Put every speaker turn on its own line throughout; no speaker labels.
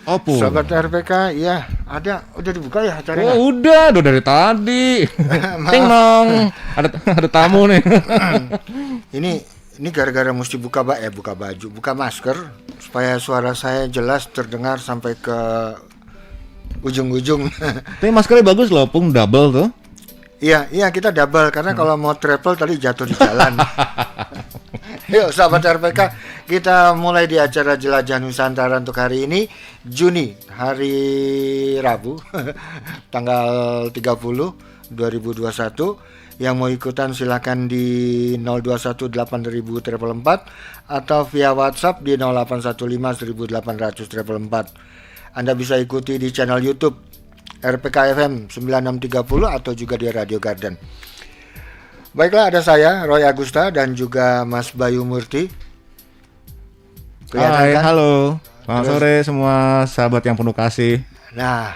Opung.
Sahabat RPK, ya ada, udah dibuka ya acaranya?
Oh udah dari tadi. Ting nong, ada tamu nih.
Ini gara-gara mesti buka baju, buka masker supaya suara saya jelas terdengar sampai ke ujung-ujung.
Tapi maskernya bagus loh, Opung, double tuh.
Iya kita double karena kalau mau travel tadi jatuh di jalan. Yuk sahabat RPK, kita mulai di acara Jelajah Nusantara untuk hari ini, Juni, hari Rabu, tanggal 30, 2021. Yang mau ikutan silakan di 0218000 atau via WhatsApp di 0815 1800 Anda bisa ikuti di channel YouTube RPK FM 9630 atau juga di Radio Garden. Baiklah, ada saya Roy Agusta dan juga Mas Bayu Murti.
Hai, halo. Selamat sore semua sahabat yang penuh kasih.
Nah,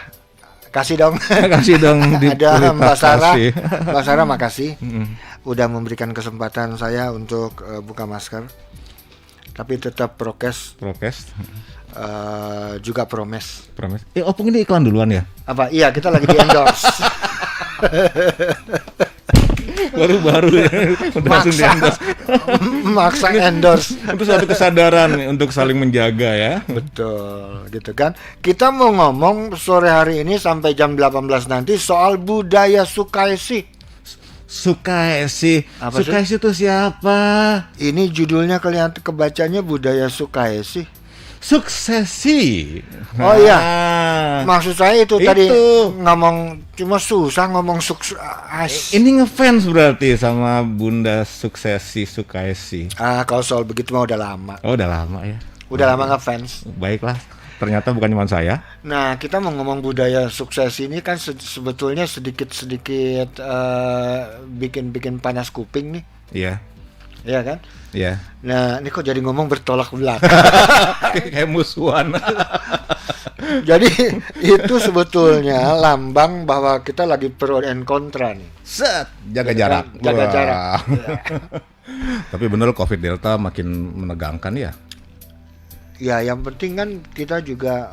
kasih dong.
Kasih dong.
Ada Mbak Sarah. Mbak Sarah makasih. Udah memberikan kesempatan saya untuk buka masker. Tapi tetap prokes. Juga promes.
Opung ini iklan duluan ya?
Apa? Iya, kita lagi di endorse.
Baru ya. Udah langsung di endorse.
Maksa endorse.
Itu suatu kesadaran untuk saling menjaga ya.
Betul, gitu kan. Kita mau ngomong sore hari ini sampai jam 18 nanti soal budaya Sukaisi.
Sukaisi itu siapa?
Ini judulnya kelihatan kebacanya budaya Sukaisi.
Suksesi.
Oh iya. Maksud saya itu tadi ngomong cuma susah ngomong sukses.
Ini ngefans berarti sama Bunda Suksesi Sukaisi.
Kalau soal begitu mah udah lama.
Oh, udah lama ya.
Udah lama ngefans.
Baiklah. Ternyata bukan cuma saya.
Nah, kita mau ngomong budaya sukses ini kan sebetulnya sedikit-sedikit bikin panas kuping nih.
Iya.
Iya kan?
Iya.
Nah, ini kok jadi ngomong bertolak belakang.
Kayak musuhan.
Jadi itu sebetulnya lambang bahwa kita lagi pro and kontra nih.
Jaga jarak.
Jaga jarak.
Tapi bener COVID Delta makin menegangkan ya.
Ya, yang penting kan kita juga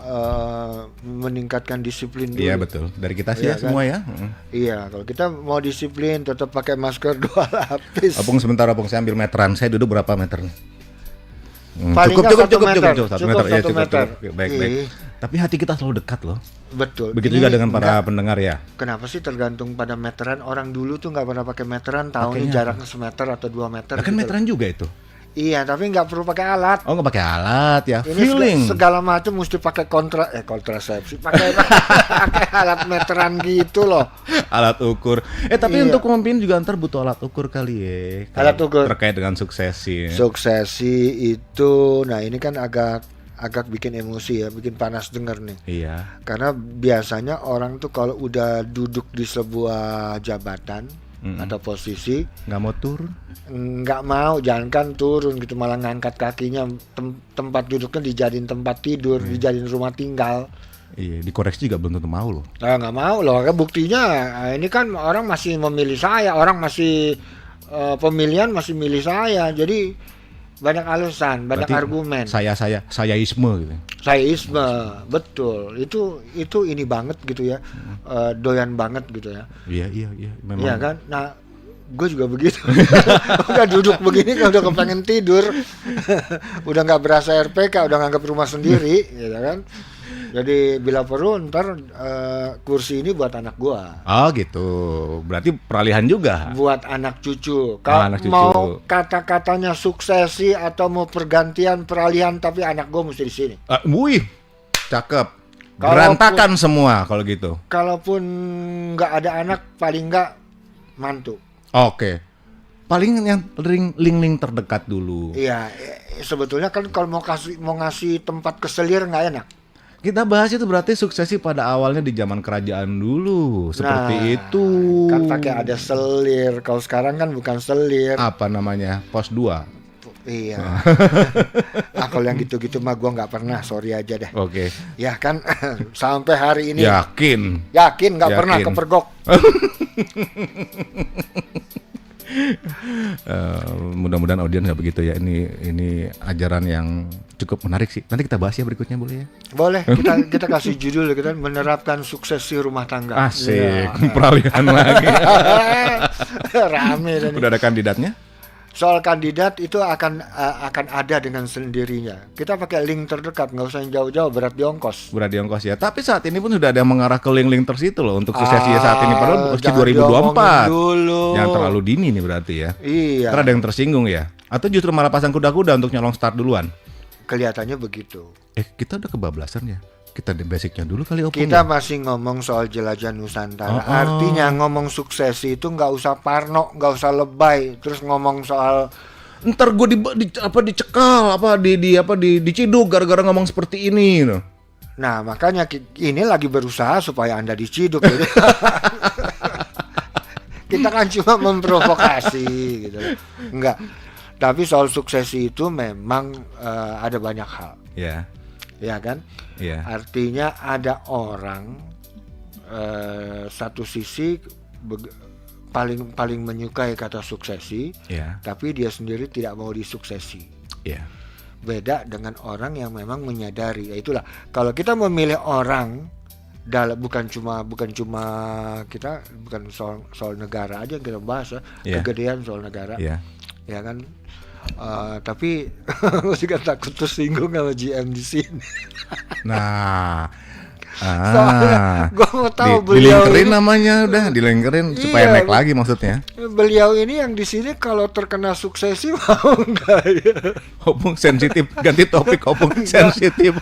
meningkatkan disiplin dulu.
Iya betul. Dari kita sih ya kan? Semua ya.
Iya, kalau kita mau disiplin tetap pakai masker 2 lapis.
Opung sebentar, Opung, saya ambil meteran. Saya duduk berapa meter nih?
Cukup
1 meter. Ya, cukup. Baik. Tapi hati kita selalu dekat loh.
Betul.
Begitu juga dengan para pendengar ya.
Kenapa sih tergantung pada meteran? Orang dulu tuh nggak pernah pakai meteran, tahu nih jaraknya semeter atau 2 meter.
Kan gitu. Meteran juga itu.
Iya, tapi nggak perlu pakai alat.
Oh, nggak pakai alat ya.
Ini
feeling
segala macam mesti pakai kontrasepsi, pakai alat meteran gitu loh.
Alat ukur. Tapi untuk ngomongin juga ntar butuh alat ukur kali ya.
Alat ukur
terkait dengan suksesi.
Suksesi itu, nah ini kan agak bikin emosi ya, bikin panas denger nih.
Iya.
Karena biasanya orang tuh kalau udah duduk di sebuah jabatan atau posisi
nggak mau turun,
jangankan turun gitu, malah ngangkat kakinya, tempat duduknya dijadiin tempat tidur, dijadiin rumah tinggal.
Iya, dikoreksi juga belum tentu mau loh.
Nggak mau loh, buktinya ini kan orang masih memilih saya, orang masih pemilihan masih milih saya, jadi banyak alasan, banyak
berarti
argumen.
Sayaisme gitu.
Sayaisme, betul. Itu ini banget gitu ya, doyan banget gitu ya.
Iya. Memang.
Iya kan. Nah, gue juga begitu. Udah duduk begini kan udah kepengen tidur. Udah nggak berasa RPK, udah nganggap rumah sendiri, gitu kan. Jadi bila perlu ntar kursi ini buat anak gua.
Oh gitu, berarti peralihan juga.
Buat anak cucu. Kalau mau kata-katanya suksesi atau mau pergantian peralihan, tapi anak gua mesti di sini.
Wih, cakep. Berantakan semua kalau gitu.
Kalaupun nggak ada anak, paling nggak mantu.
Oke. Paling yang link terdekat dulu.
Iya, sebetulnya kan kalau mau ngasih tempat keselir nggak enak.
Kita bahas itu berarti suksesi pada awalnya di zaman kerajaan dulu, seperti itu.
Kan pakai ada selir. Kalau sekarang kan bukan selir.
Apa namanya? Pos 2.
Iya. Kalau yang gitu-gitu mah gua nggak pernah, sorry aja deh.
Oke.
Ya kan sampai hari ini.
Yakin
nggak pernah kepergok.
Mudah-mudahan audiens nggak begitu ya. Ini ajaran yang cukup menarik sih. Nanti kita bahas ya berikutnya, boleh ya?
Boleh, kita kasih judul kita menerapkan suksesi rumah tangga.
Asik, peralihan lagi.
Rame dan
Udah ada kandidatnya?
soal kandidat itu akan ada dengan sendirinya. Kita pakai link terdekat, nggak usah yang jauh-jauh, berat di ongkos.
Berat di ongkos ya. Tapi saat ini pun sudah ada yang mengarah ke link-link tersitu loh untuk suksesi saat ini. Padahal mesti
Jangan
2024.
diomongin dulu.
Jangan terlalu dini nih berarti ya.
Iya.
Ntar ada yang tersinggung ya. Atau justru malah pasang kuda-kuda untuk nyolong start duluan.
Kelihatannya begitu.
Kita udah kebablasan ya. Kita di basicnya dulu kali Opung.
Kita
ya?
masih ngomong soal jelajah Nusantara. Artinya ngomong suksesi itu nggak usah parno, nggak usah lebay. Terus ngomong soal
Ntar gue dicekal diciduk gara-gara ngomong seperti ini gitu.
Nah, makanya ini lagi berusaha supaya Anda diciduk gitu. Kita kan cuma memprovokasi gitu. Enggak. Tapi soal suksesi itu memang ada banyak hal.
Ya.
Ya kan?
Iya.
Artinya ada orang satu sisi paling menyukai kata suksesi,
Iya.
tapi dia sendiri tidak mau disuksesi.
Iya.
Beda dengan orang yang memang menyadari. Ya itulah, kalau kita memilih orang bukan cuma kita bukan soal negara aja yang kita bahas ya,
Iya.
kegedean soal negara.
Iya.
Ya kan? Tapi juga takut tersinggung sama GM di sini.
Nah,
Soalnya gue mau tahu
dilingkerin namanya udah dilingkerin supaya naik lagi maksudnya.
Beliau ini yang di sini kalau terkena suksesi mau nggak ya?
Opung sensitif, ganti topik Opung sensitif.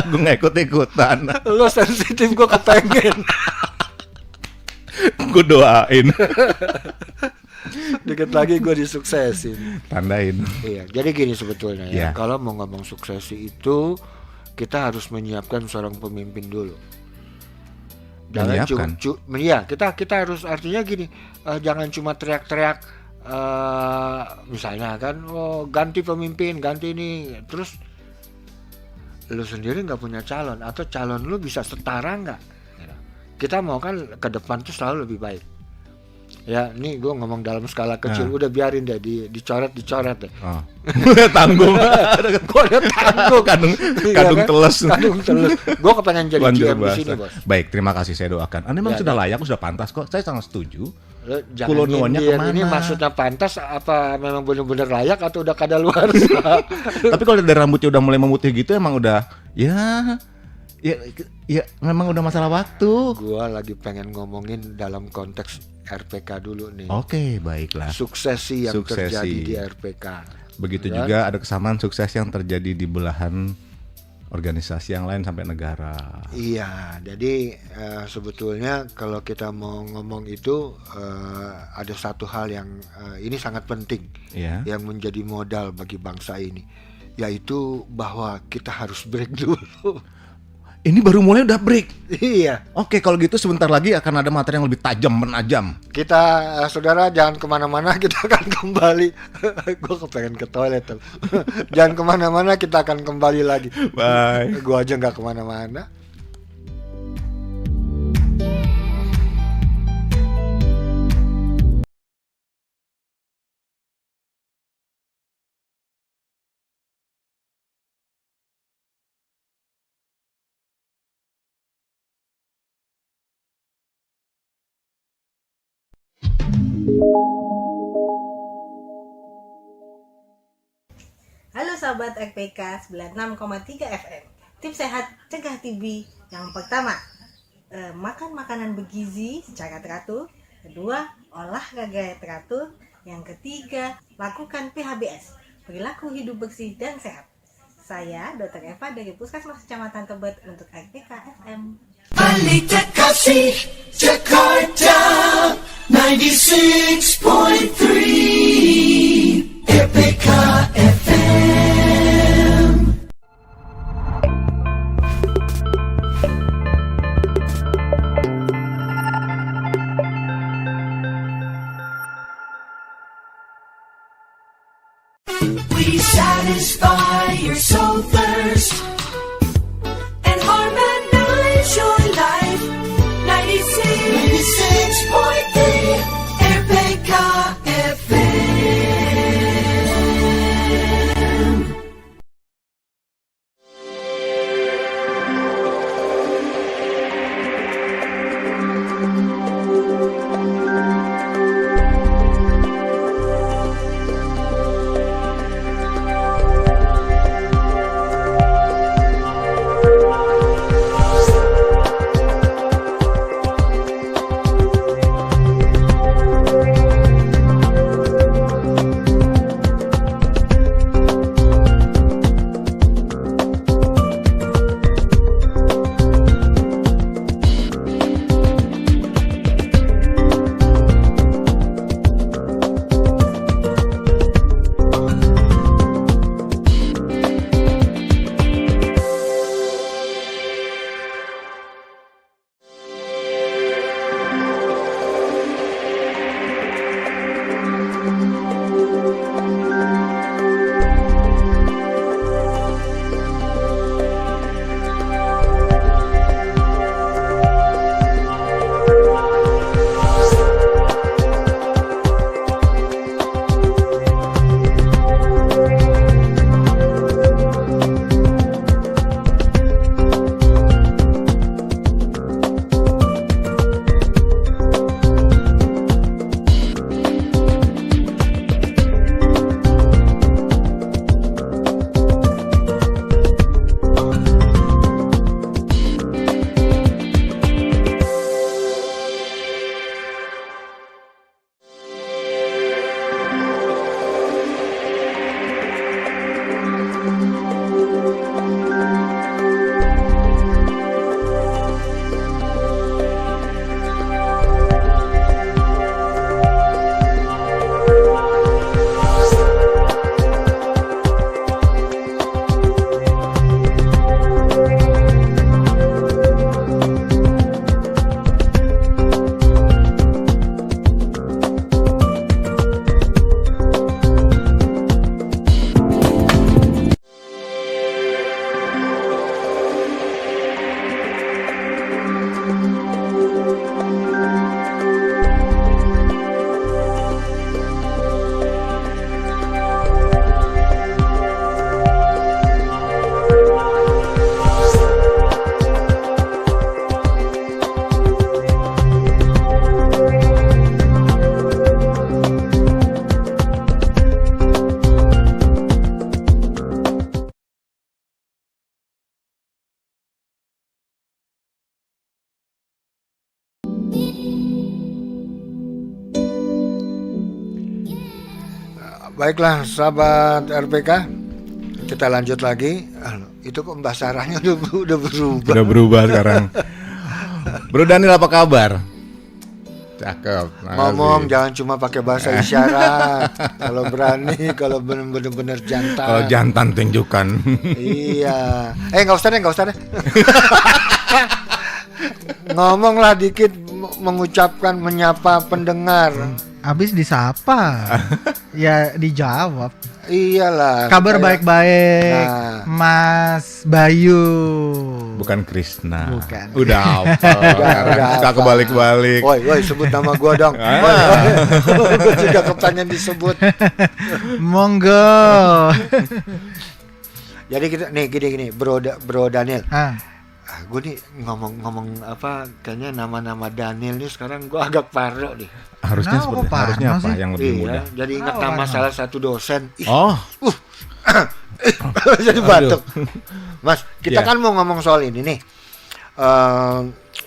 Gue nggak ikut-ikutan.
Lo sensitif, gue kepengen.
Gue doain.
Dikit lagi gue disuksesin.
Tandain.
Iya, jadi gini sebetulnya ya.
Yeah.
Kalau mau ngomong suksesi itu kita harus menyiapkan seorang pemimpin dulu.
Menyiapkan?
Iya, kita harus artinya gini, jangan cuma teriak-teriak. Misalnya kan, ganti pemimpin, ganti ini, terus lu sendiri nggak punya calon atau calon lu bisa setara nggak? Kita mau kan ke depan tuh selalu lebih baik. Ya, nih gue ngomong dalam skala kecil, udah biarin deh dicoret deh.
Oh. Tanggung.
Gue udah tanggung.
Kadung
Iya kan?
teles.
Kadung teles. Gue kepengen jadi GM di sini, Bos.
Baik, terima kasih, saya doakan. Anda memang
Ya,
sudah layak, sudah pantas kok. Saya sangat setuju.
Jangan
Pulau nuannya
nyindir.
kemana?
Ini maksudnya pantas apa memang benar-benar layak atau udah kadaluarsa?
Tapi kalau dari rambutnya udah mulai memutih gitu emang udah ya memang udah masalah waktu.
Gua lagi pengen ngomongin dalam konteks RPK dulu nih.
Oke, baiklah.
Suksesi yang terjadi di RPK.
Begitu
Kan?
juga ada kesamaan sukses yang terjadi di belahan organisasi yang lain sampai negara.
Iya, jadi sebetulnya kalau kita mau ngomong itu ada satu hal yang ini sangat penting,
Iya.
yang menjadi modal bagi bangsa ini, yaitu bahwa kita harus break dulu.
Ini baru mulai udah break.
Iya,
Oke, kalau gitu sebentar lagi akan ada materi yang lebih tajam, menajam.
kita saudara jangan kemana-mana, kita akan kembali. Gue kepengen ke toilet. Jangan kemana-mana, kita akan kembali lagi.
Bye.
Gue aja nggak kemana-mana.
Halo sahabat RPK 96,3 FM. Tips sehat cegah TB. Yang pertama, makan makanan bergizi secara teratur. Kedua, olahraga teratur. Yang ketiga, lakukan PHBS, perilaku hidup bersih dan sehat. Saya Dr. Eva dari Puskesmas Kecamatan Tebet untuk RPK FM.
Balita Kasih Jakarta 96.3 RPK FM. We satisfy your soul thirst and harmonize your life. 96.3 RPK FM.
Baiklah sahabat RPK, kita lanjut lagi. Itu kok bahasa arahnya udah berubah.
Udah berubah sekarang. Bro Daniel apa kabar? Cakep.
Ngomong jangan cuma pakai bahasa isyarat. Kalau berani, kalau bener-bener jantan.
Kalau jantan tunjukkan.
Iya. Nggak usah deh. Ngomonglah dikit, mengucapkan, menyapa pendengar.
Habis disapa. Ya dijawab.
Iyalah.
Kabar
kayak-
baik-baik,
Nah.
Mas Bayu.
Bukan Krishna.
Bukan.
Udah apa?
Udah
Suka
apa.
kebalik-balik.
Woi, sebut nama gua dong. Woi. Gua juga kepengen disebut.
Monggo.
Jadi kita nih gini, Bro Daniel.
Ah,
Gue nih ngomong apa, kayaknya nama-nama Daniel nih sekarang gue agak parno nih.
Harusnya
Kenapa
seperti
kok
harusnya
parno
apa
sih?
yang lebih mudah.
Jadi ingat
Oh,
nama
parno.
salah satu dosen. Ih,
Oh,
jadi batuk. Mas, kita
Ya.
kan mau ngomong soal ini nih.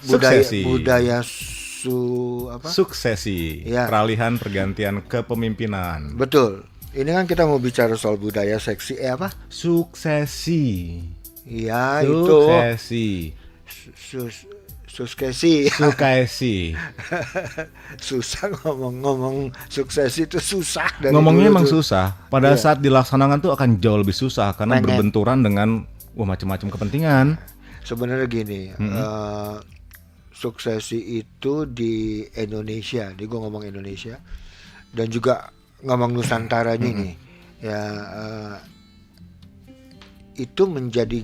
Suksesi.
budaya
suksesi,
Ya.
peralihan pergantian kepemimpinan.
Betul. Ini kan kita mau bicara soal budaya seksi apa?
Suksesi.
Iya, itu.
Suksesi.
Suskesi.
Sukesi.
Susah ngomong sukses itu susah dari
Ngomongnya
dulu
emang
tuh.
susah. Pada
Iya.
saat dilaksanakan tuh akan jauh lebih susah karena
Banyak.
berbenturan dengan macam-macam kepentingan.
Sebenarnya gini, suksesi itu di Indonesia, di gua ngomong Indonesia dan juga ngomong Nusantaranya nih, ya itu menjadi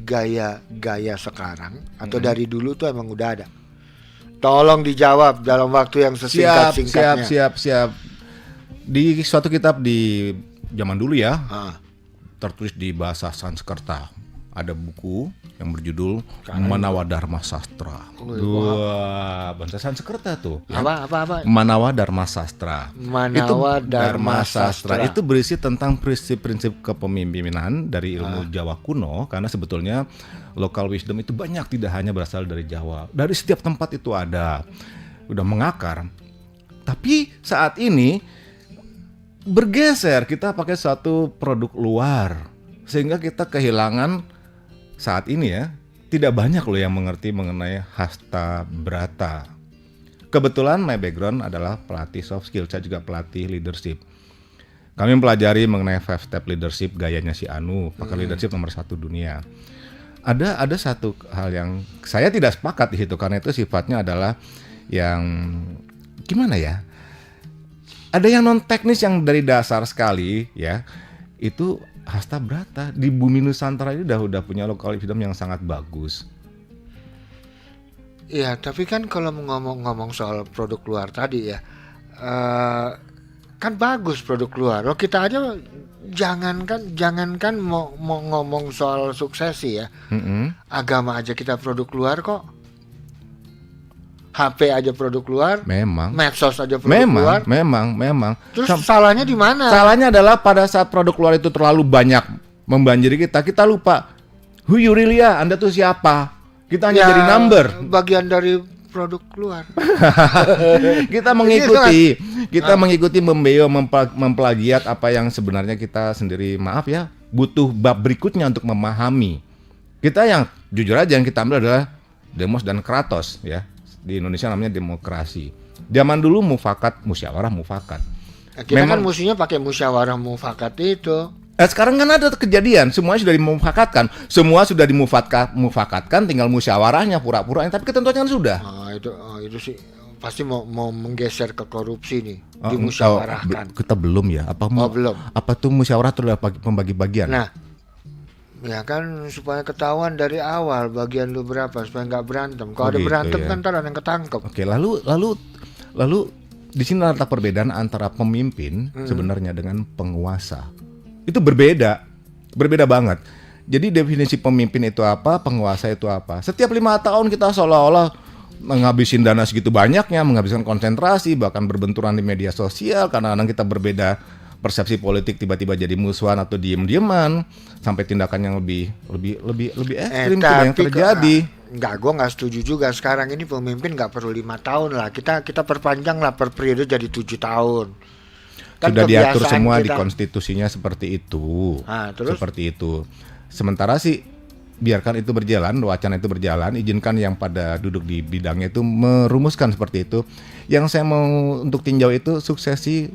gaya sekarang atau dari dulu tuh emang udah ada. Tolong dijawab dalam waktu yang sesingkat-singkatnya.
Siap. Di suatu kitab di zaman dulu ya,
Ah,
tertulis di bahasa Sanskerta. Ada buku yang berjudul Manawadharma Sastra. Wah, bahasa Sanskerta tuh. Ya.
apa?
Manawa Dharma Sastra.
Manawa
Itu
Dharma Sastra.
Itu berisi tentang prinsip-prinsip kepemimpinan dari ilmu Jawa kuno, karena sebetulnya local wisdom itu banyak, tidak hanya berasal dari Jawa. Dari setiap tempat itu ada. Udah mengakar. Tapi saat ini bergeser, kita pakai suatu produk luar. Sehingga kita kehilangan saat ini ya, tidak banyak loh yang mengerti mengenai hasta brata. Kebetulan my background adalah pelatih soft skill, saya juga pelatih leadership. Kami mempelajari mengenai 5 step leadership gayanya si Anu, pakar leadership nomor 1 dunia. Ada satu hal yang saya tidak sepakat di situ, karena itu sifatnya adalah yang gimana ya? Ada yang non teknis yang dari dasar sekali ya. Itu hasta brata di bumi Nusantara ini udah punya local wisdom yang sangat bagus.
Iya, tapi kan kalau ngomong soal produk luar tadi ya, kan bagus produk luar. Loh, kita aja jangankan mau ngomong soal suksesi ya, agama aja kita produk luar kok. HP aja produk luar,
Memang.
medsos aja produk luar.
Memang.
Terus salahnya di mana?
Salahnya adalah pada saat produk luar itu terlalu banyak membanjiri kita lupa who you really are, Anda tuh siapa. Kita hanya
Ya,
jadi number.
bagian dari produk luar.
Kita mengikuti membeo, memplagiat apa yang sebenarnya kita sendiri, maaf ya, butuh bab berikutnya untuk memahami. Kita yang jujur aja yang kita ambil adalah demos dan kratos ya. Di Indonesia namanya demokrasi. Zaman dulu mufakat, musyawarah mufakat.
Kita kan musuhnya pakai musyawarah mufakat itu.
Sekarang kan ada kejadian, semuanya sudah dimufakatkan. Semua sudah dimufakatkan, tinggal musyawarahnya pura-pura. Tapi ketentuannya kan sudah.
Itu sih pasti mau menggeser ke korupsi nih, dimusyawarahkan.
Kita belum ya?
Belum.
Apa tuh musyawarah itu adalah pembagi bagian?
Nah, ya kan supaya ketahuan dari awal bagian lu berapa supaya nggak berantem. Kalau ada
gitu
berantem
ya.
kan ntar ada yang ketangkep.
Oke, lalu di sini letak perbedaan antara pemimpin sebenarnya dengan penguasa. Itu berbeda banget. Jadi definisi pemimpin itu apa, penguasa itu apa. Setiap 5 tahun kita seolah-olah menghabisin dana segitu banyaknya, menghabiskan konsentrasi, bahkan berbenturan di media sosial. Kadang-kadang kita berbeda persepsi politik, tiba-tiba jadi musuhan atau diem-dieman, sampai tindakan yang lebih ekstrim itu yang terjadi.
Gue nggak setuju juga. Sekarang ini pemimpin nggak perlu 5 tahun lah. Kita perpanjang lah per periode jadi 7 tahun. Kan
sudah diatur
kebiasaan
semua di
kita.
konstitusinya seperti itu.
Ah, terus?
Seperti itu. Sementara sih biarkan itu berjalan, wacana itu berjalan, izinkan yang pada duduk di bidangnya itu merumuskan seperti itu. Yang saya mau untuk tinjau itu suksesi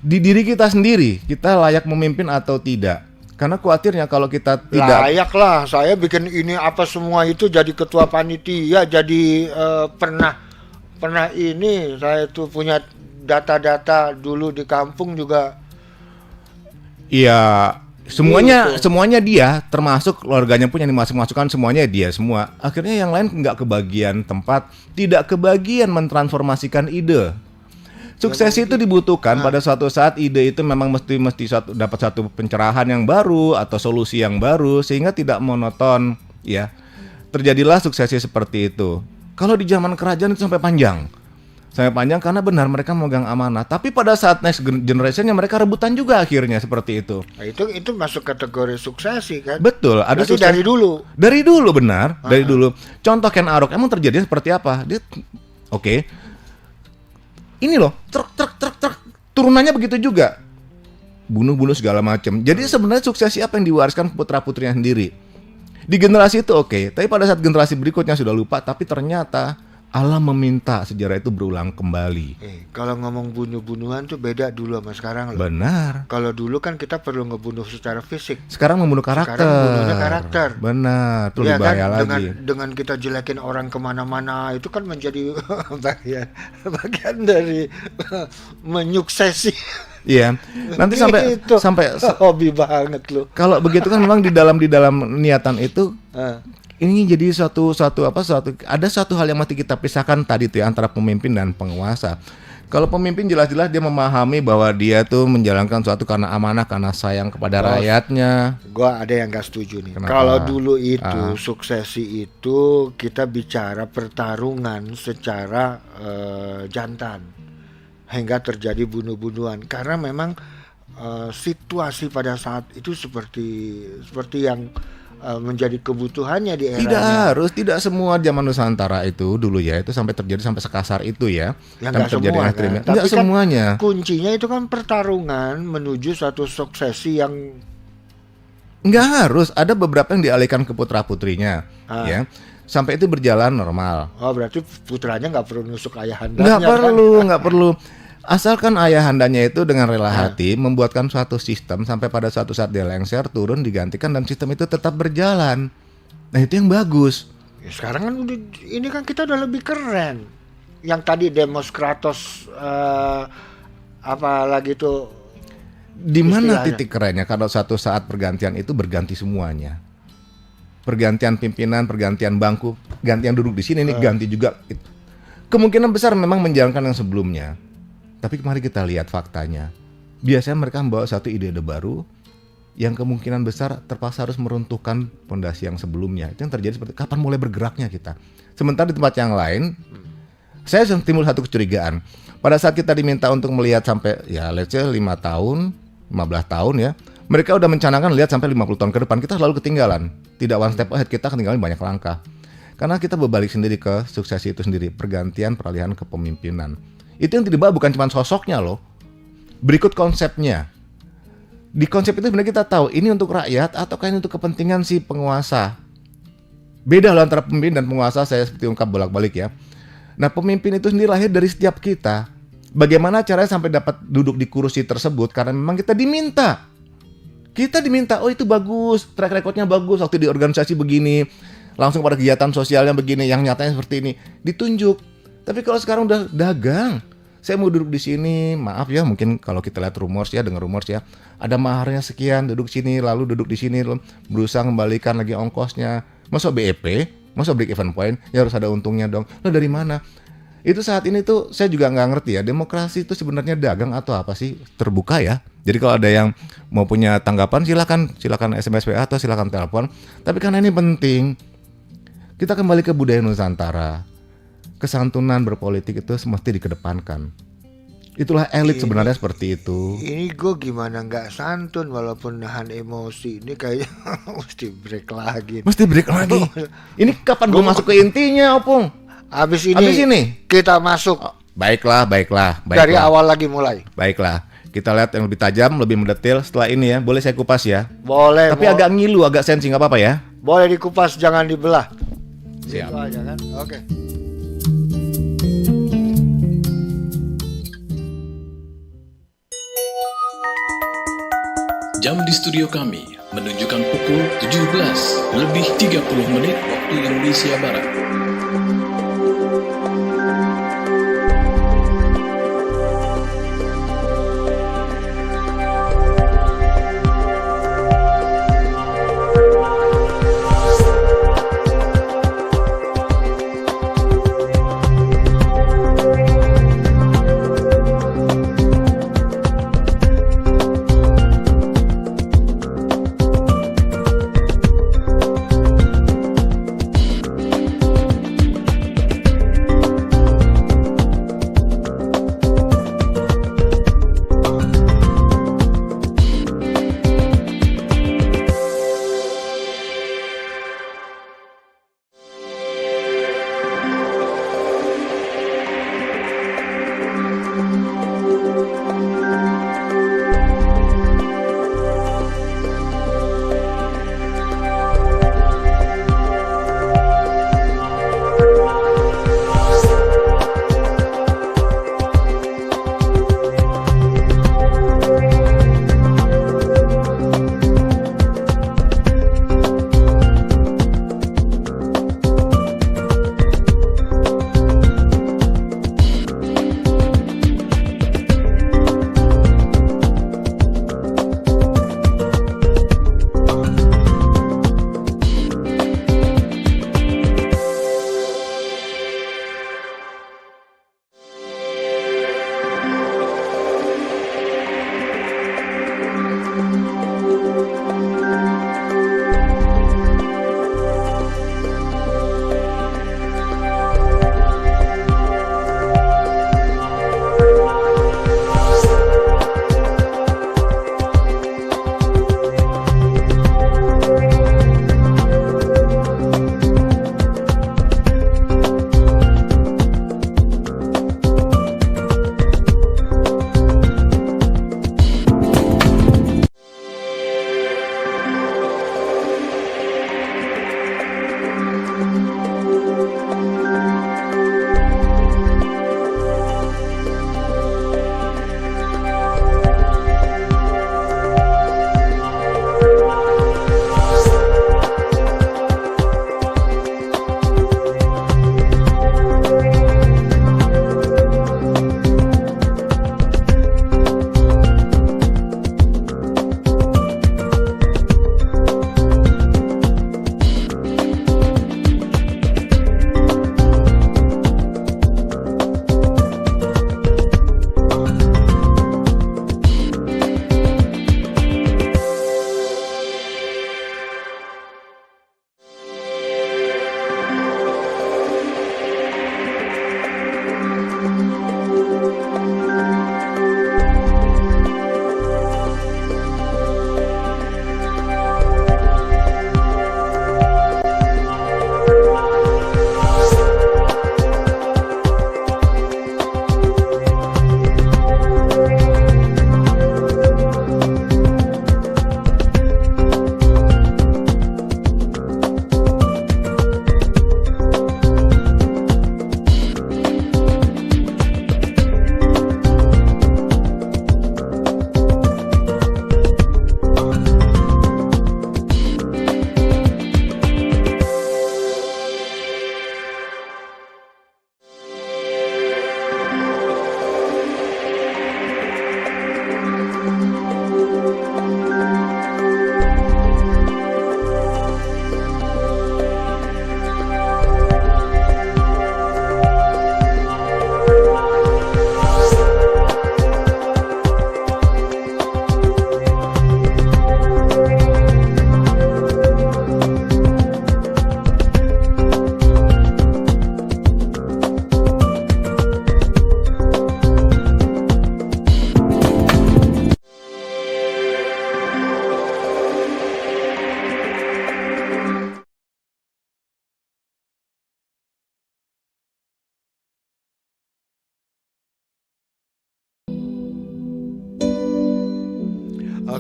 di diri kita sendiri, kita layak memimpin atau tidak. Karena khawatirnya kalau kita tidak
Layak lah, saya bikin ini apa semua itu jadi ketua panitia, jadi pernah ini saya tuh punya data-data dulu di kampung juga.
iya semuanya
Gitu.
semuanya dia, termasuk keluarganya pun yang dimasuk-masukkan semuanya dia semua. Akhirnya yang lain nggak kebagian tempat, tidak kebagian mentransformasikan ide. Suksesi itu dibutuhkan pada suatu saat ide itu memang mesti dapat satu pencerahan yang baru atau solusi yang baru sehingga tidak monoton ya. Terjadilah suksesi seperti itu. Kalau di zaman kerajaan itu sampai panjang. Sampai panjang karena benar mereka memegang amanah, tapi pada saat next generation-nya mereka rebutan juga akhirnya seperti itu.
Nah, itu masuk kategori suksesi kan?
Betul, ada
Berarti
sukses
dari dulu.
Dari dulu benar, dari dulu. Contoh Ken Arok emang terjadi seperti apa? Dia oke. Ini loh, truk turunannya begitu juga. Bunuh-bunuh segala macam. Jadi sebenarnya suksesi apa yang diwariskan putra-putrinya sendiri. Di generasi itu oke, tapi pada saat generasi berikutnya sudah lupa, tapi ternyata Allah meminta sejarah itu berulang kembali.
Kalau ngomong bunuh-bunuhan tuh beda dulu sama sekarang loh.
Benar.
Kalau dulu kan kita perlu ngebunuh secara fisik.
Sekarang membunuh karakter.
Sekarang bunuhnya karakter.
Benar, itu
Iya
lebih bahaya
kan,
lagi.
dengan kita jelekin orang kemana-mana itu kan menjadi bagian dari menyuksesi.
Iya. Nanti sampai
Gitu.
sampai
Hobi banget lu.
kalau begitu kan memang di dalam niatan itu
Ah.
ini jadi ada satu hal yang mesti kita pisahkan tadi tuh ya, antara pemimpin dan penguasa. Kalau pemimpin jelas-jelas dia memahami bahwa dia tuh menjalankan suatu karena amanah, karena sayang kepada rakyatnya.
Gua ada yang gak setuju nih.
Kenapa?
Kalau dulu itu suksesi itu kita bicara pertarungan secara jantan hingga terjadi bunuh-bunuhan karena memang situasi pada saat itu seperti yang menjadi kebutuhannya di eranya.
Tidak semua zaman Nusantara itu dulu ya itu sampai terjadi sampai sekasar itu ya.
Ya
Sampai
nggak
terjadi
semua
ekstrim.
kan.
Nggak
Tapi kan
semuanya.
kuncinya itu kan pertarungan menuju suatu suksesi yang
Nggak harus, ada beberapa yang dialihkan ke putra-putrinya ya. Sampai itu berjalan normal.
berarti putranya nggak perlu nusuk ayahandanya.
Nggak perlu. Asalkan ayahandanya itu dengan rela hati membuatkan suatu sistem sampai pada suatu saat dia lengser, turun, digantikan dan sistem itu tetap berjalan. Nah itu yang bagus.
Ya, sekarang kan ini kan kita udah lebih keren. Yang tadi Demos Kratos apalagi tuh
Di mana
istilahnya.
titik kerennya kalau suatu saat pergantian itu berganti semuanya. Pergantian pimpinan, pergantian bangku, ganti yang duduk di sini nih ganti juga. Kemungkinan besar memang menjalankan yang sebelumnya. Tapi mari kita lihat faktanya. Biasanya mereka membawa satu ide-ide baru yang kemungkinan besar terpaksa harus meruntuhkan fondasi yang sebelumnya. Itu yang terjadi seperti kapan mulai bergeraknya kita. Sementara di tempat yang lain, saya timbul satu kecurigaan. Pada saat kita diminta untuk melihat sampai ya let's say 5 tahun, 15 tahun ya, mereka udah mencanangkan lihat sampai 50 tahun ke depan. Kita selalu ketinggalan. Tidak one step ahead, kita ketinggalan banyak langkah. Karena kita berbalik sendiri ke suksesi itu sendiri, pergantian peralihan kepemimpinan. Itu yang dibawa bukan cuma sosoknya loh. Berikut konsepnya. Di konsep itu sebenarnya kita tahu ini untuk rakyat ataukah ini untuk kepentingan si penguasa. Beda loh antara pemimpin dan penguasa, saya seperti ungkap bolak-balik ya. Nah pemimpin itu sendiri lahir dari setiap kita. Bagaimana caranya sampai dapat duduk di kursi tersebut? Karena memang kita diminta. Kita diminta, oh itu bagus, track recordnya bagus waktu di organisasi begini. Langsung pada kegiatan sosialnya begini, yang nyatanya seperti ini. Ditunjuk. Tapi kalau sekarang udah dagang, saya mau duduk di sini, maaf ya, mungkin kalau kita lihat rumors ya, dengar rumors ya, ada maharnya sekian, duduk sini, lalu duduk di sini, berusaha kembalikan lagi ongkosnya. Masa BEP, masa break even point, ya harus ada untungnya dong. Lo dari mana? Itu saat ini tuh saya juga nggak ngerti ya, demokrasi itu sebenarnya dagang atau apa sih? Terbuka ya. Jadi kalau ada yang mau punya tanggapan silakan SMS WA atau silakan telepon. Tapi karena ini penting, kita kembali ke budaya Nusantara. Kesantunan berpolitik itu mesti dikedepankan. Itulah elit sebenarnya seperti itu.
Ini gue gimana nggak santun walaupun nahan emosi. Ini kayaknya mesti break lagi.
Mesti break lagi. Ini kapan gue masuk ke intinya, Opung?
Habis
Habis ini?
kita masuk
Baiklah.
dari awal lagi mulai.
Baiklah. Kita lihat yang lebih tajam, lebih mendetail setelah ini ya. Boleh saya kupas ya?
Boleh.
Tapi agak ngilu, agak sensi, nggak apa-apa ya?
boleh dikupas, jangan dibelah.
Siap.
Gitu aja kan. Oke.
Jam di studio kami menunjukkan pukul 17 lebih 30 menit waktu Indonesia Barat.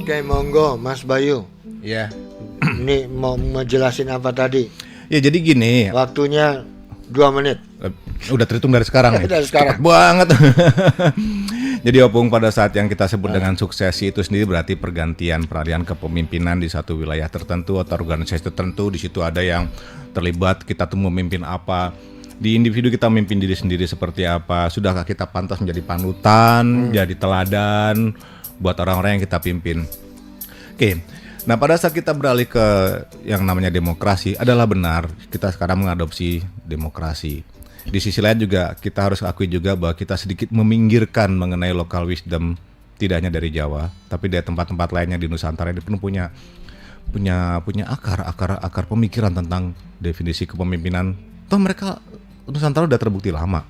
Oke, monggo Mas Bayu.
Ya.
Ini mau ngejelasin apa tadi?
Ya jadi gini,
Waktunya 2 menit.
udah terhitung dari sekarang nih.
Dari sekarang.
Cepet banget. Jadi Opung, pada saat yang kita sebut dengan suksesi itu sendiri berarti pergantian peralihan kepemimpinan di satu wilayah tertentu atau organisasi tertentu. Di situ ada yang terlibat, kita tuh memimpin apa. Di individu kita memimpin diri sendiri seperti apa. Sudahkah kita pantas menjadi panutan, jadi teladan buat orang-orang yang kita pimpin. Oke. Nah, pada saat kita beralih ke yang namanya demokrasi, adalah benar kita sekarang mengadopsi demokrasi. Di sisi lain juga kita harus akui juga bahwa kita sedikit meminggirkan mengenai local wisdom, tidak hanya dari Jawa, tapi dari tempat-tempat lainnya di Nusantara ini pun punya akar pemikiran tentang definisi kepemimpinan. Toh mereka Nusantara udah terbukti lama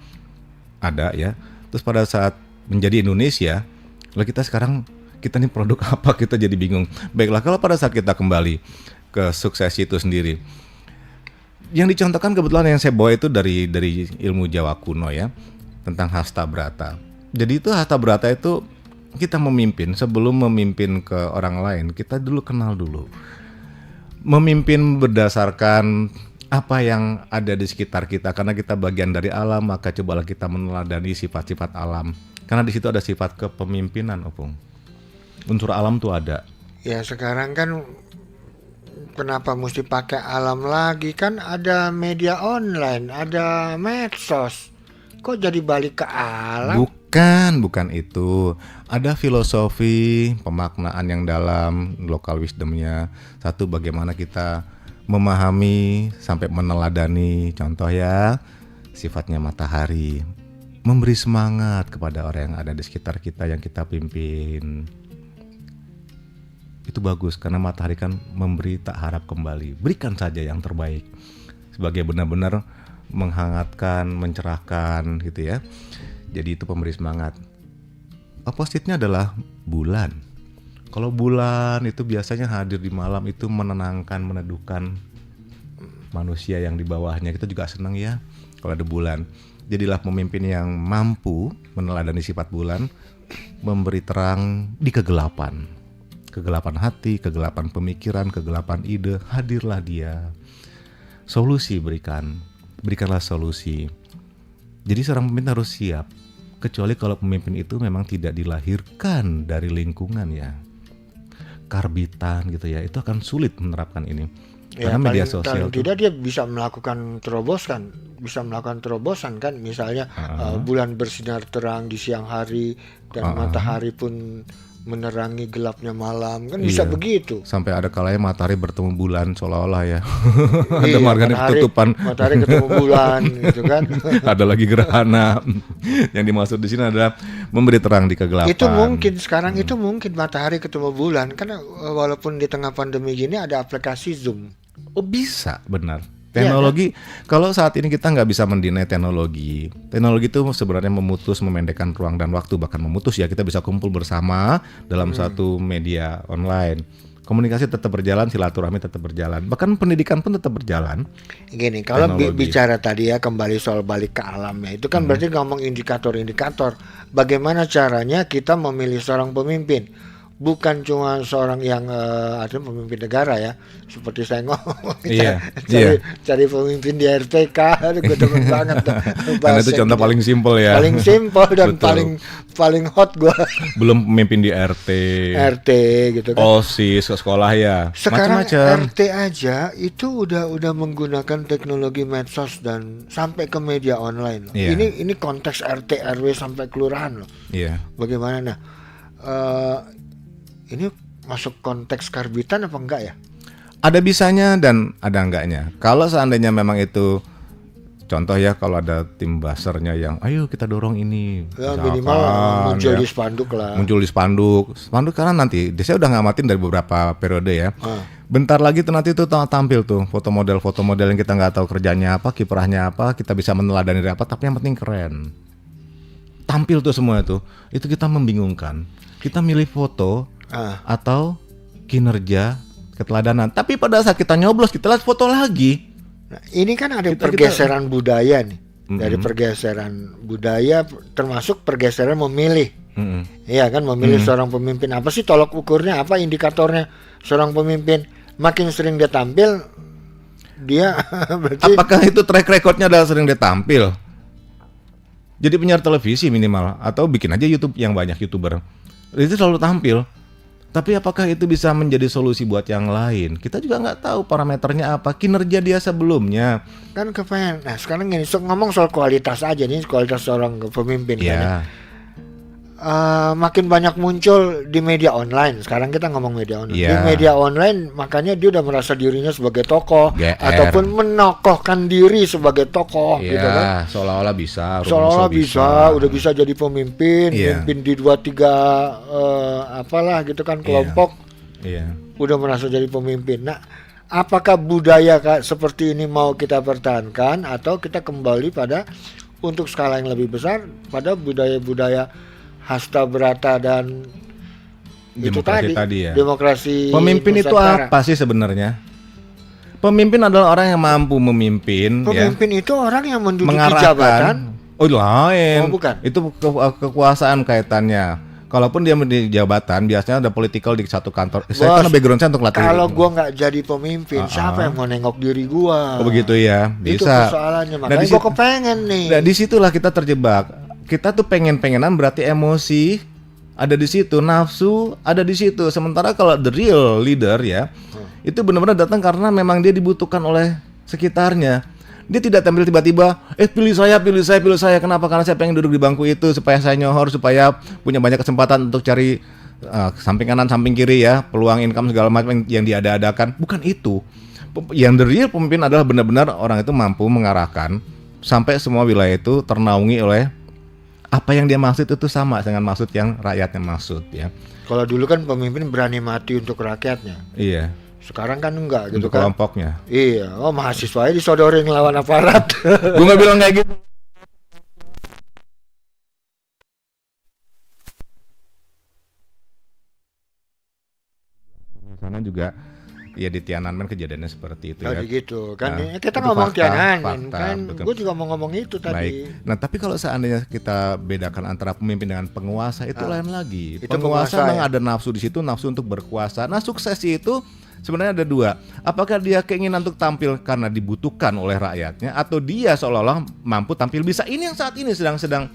ada ya. Terus pada saat menjadi Indonesia, lah kita sekarang kita nih produk apa, kita jadi bingung. Baiklah, kalau pada saat kita kembali ke suksesi itu sendiri, yang dicontohkan kebetulan yang saya bawa itu dari ilmu Jawa kuno ya, tentang hasta brata. Jadi itu hasta brata itu kita memimpin, sebelum memimpin ke orang lain, kita dulu kenal dulu. Memimpin berdasarkan apa yang ada di sekitar kita, karena kita bagian dari alam, maka cobalah kita meneladani sifat-sifat alam. Karena di situ ada sifat kepemimpinan, Opung. Unsur alam tuh ada.
Ya sekarang kan kenapa mesti pakai alam lagi? Kan ada media online, ada medsos. Kok jadi balik ke alam?
Bukan itu. Ada filosofi, pemaknaan yang dalam, local wisdomnya. Satu, bagaimana kita memahami sampai meneladani. Contoh ya, sifatnya matahari, memberi semangat kepada orang yang ada di sekitar kita yang kita pimpin. Itu bagus, karena matahari kan memberi tak harap kembali. Berikan saja yang terbaik sebagai benar-benar menghangatkan, mencerahkan gitu ya. Jadi itu pemberi semangat. Opposite-nya adalah bulan. Kalau bulan itu biasanya hadir di malam, itu menenangkan, meneduhkan manusia yang di bawahnya. Kita juga senang ya kalau ada bulan. Jadilah pemimpin yang mampu meneladani sifat bulan, memberi terang di kegelapan. Kegelapan hati, kegelapan pemikiran, kegelapan ide, hadirlah dia. Solusi berikanlah solusi. Jadi seorang pemimpin harus siap, kecuali kalau pemimpin itu memang tidak dilahirkan dari lingkungan ya, karbitan gitu ya, itu akan sulit menerapkan ini. Karena media sosial
tidak dia bisa melakukan terobosan kan, misalnya bulan bersinar terang di siang hari dan matahari pun menerangi gelapnya malam, kan bisa begitu.
Sampai ada kalanya matahari bertemu bulan seolah-olah ya. Ada marganya ketutupan.
Matahari ketemu bulan gitu kan.
Ada lagi gerhana. Yang dimaksud di sini adalah memberi terang di kegelapan.
Itu mungkin sekarang itu mungkin matahari ketemu bulan, karena walaupun di tengah pandemi gini ada aplikasi Zoom.
Oh bisa, benar. Teknologi, kalau saat ini kita nggak bisa mendinai teknologi. Teknologi itu sebenarnya memendekkan ruang dan waktu, bahkan memutus ya, kita bisa kumpul bersama dalam satu media online. Komunikasi tetap berjalan, silaturahmi tetap berjalan, bahkan pendidikan pun tetap berjalan.
Gini, kalau bicara tadi ya kembali soal balik ke alamnya, itu kan berarti ngomong indikator-indikator. Bagaimana caranya kita memilih seorang pemimpin? Bukan cuma seorang yang artinya pemimpin negara ya, seperti saya ngomong cari pemimpin di RPK, gue demen banget.
Karena itu contoh paling simpel ya.
Paling simpel dan paling hot gue.
Belum pemimpin di RT
gitu kan.
OSIS ke sekolah ya.
Sekarang
macam-macam.
RT aja itu udah menggunakan teknologi medsos dan sampai ke media online loh. Ini konteks RT RW sampai kelurahan loh.
Iya.
Bagaimana nah? Ini masuk konteks karbitan apa enggak ya?
Ada bisanya dan ada enggaknya. Kalau seandainya memang itu, contoh ya, kalau ada tim basernya yang ayo kita dorong ini,
ya, minimal muncul di spanduk lah.
Muncul di spanduk karena nanti saya udah ngamatin dari beberapa periode ya. Bentar lagi tuh nanti tuh tampil tuh foto model yang kita nggak tahu kerjanya apa, kiprahnya apa, kita bisa meneladani dari apa, tapi yang penting keren. Tampil tuh semua itu kita membingungkan. Kita milih foto atau kinerja, keteladanan. Tapi pada saat kita nyoblos, kita lihat foto lagi.
Nah, ini kan ada pergeseran budaya nih. dari pergeseran budaya, termasuk pergeseran memilih.
Mm-mm.
Iya kan, memilih seorang pemimpin. Apa sih tolok ukurnya, apa indikatornya seorang pemimpin? Makin sering dia tampil, dia berarti
Apakah itu track recordnya adalah sering dia tampil? Jadi penyiar televisi minimal, atau bikin aja YouTube yang banyak YouTuber itu selalu tampil. Tapi apakah itu bisa menjadi solusi buat yang lain? Kita juga nggak tahu parameternya apa, kinerja dia sebelumnya.
kan kepengen. Nah sekarang gini, ngomong soal kualitas aja nih, kualitas seorang pemimpin kan ya.
Ya,
Makin banyak muncul di media online. Sekarang kita ngomong media online.
Iya.
Di media online, makanya dia udah merasa dirinya sebagai tokoh,
GR.
ataupun menokohkan diri sebagai tokoh, gitu kan.
ya, seolah-olah bisa.
Seolah-olah
rumus-rumus
udah bisa jadi pemimpin,
Iya.
pimpin di 2-3 apalah gitu kan, kelompok,
Iya.
udah merasa jadi pemimpin. Nah, apakah budaya seperti ini mau kita pertahankan, atau kita kembali pada untuk skala yang lebih besar pada budaya-budaya hasta berata dan
Demokrasi tadi ya.
demokrasi
Pemimpin itu
Nusantara.
apa sih sebenarnya? Pemimpin adalah orang yang mampu memimpin, ya,
Pemimpin itu orang yang menduduki
mengarahkan.
jabatan.
Oh lain.
Oh, bukan.
Itu kekuasaan kaitannya. Kalaupun dia di jabatan, biasanya ada political di satu kantor. Saya
Bos,
kan background saya untuk latih.
Kalau gua nggak jadi pemimpin, siapa yang mau nengok diri gua?
Oh begitu ya,
Itu
bisa.
persoalannya,
Nah,
makanya
di
gua
situ-
kepengen nih.
Nah, disitulah kita terjebak. Kita tuh pengen-pengenan, berarti emosi ada di situ, nafsu ada di situ. Sementara kalau the real leader ya, itu benar-benar datang karena memang dia dibutuhkan oleh sekitarnya. Dia tidak tampil tiba-tiba, pilih saya, pilih saya, pilih saya. Kenapa? Karena saya pengen duduk di bangku itu supaya saya nyohor, supaya punya banyak kesempatan untuk cari samping kanan, samping kiri ya, peluang income segala macam yang diada-adakan. Bukan itu. Yang the real pemimpin adalah benar-benar orang itu mampu mengarahkan sampai semua wilayah itu ternaungi oleh apa yang dia maksud itu sama dengan maksud yang rakyatnya maksud ya.
Kalau dulu kan pemimpin berani mati untuk rakyatnya.
Iya.
Sekarang kan enggak gitu
Untuk
kan.
kelompoknya.
Iya, mahasiswa disodorin ngelawan aparat.
Gue nggak bilang kayak gitu. Di sana juga ya di Tiananmen kejadiannya seperti itu ya.
Tadi gitu kan.
Nah,
Kita
itu
ngomong
fakta,
Tiananmen
fakta,
kan.
betul.
Gue juga mau ngomong itu tadi.
Baik. Nah, tapi kalau seandainya kita bedakan antara pemimpin dengan penguasa itu lain lagi.
Itu
Penguasa
penguasa,
memang
ya?
ada nafsu di situ, nafsu untuk berkuasa. Nah, suksesi itu sebenarnya ada dua. Apakah dia keinginan untuk tampil karena dibutuhkan oleh rakyatnya, atau dia seolah-olah mampu tampil bisa. Ini yang saat ini sedang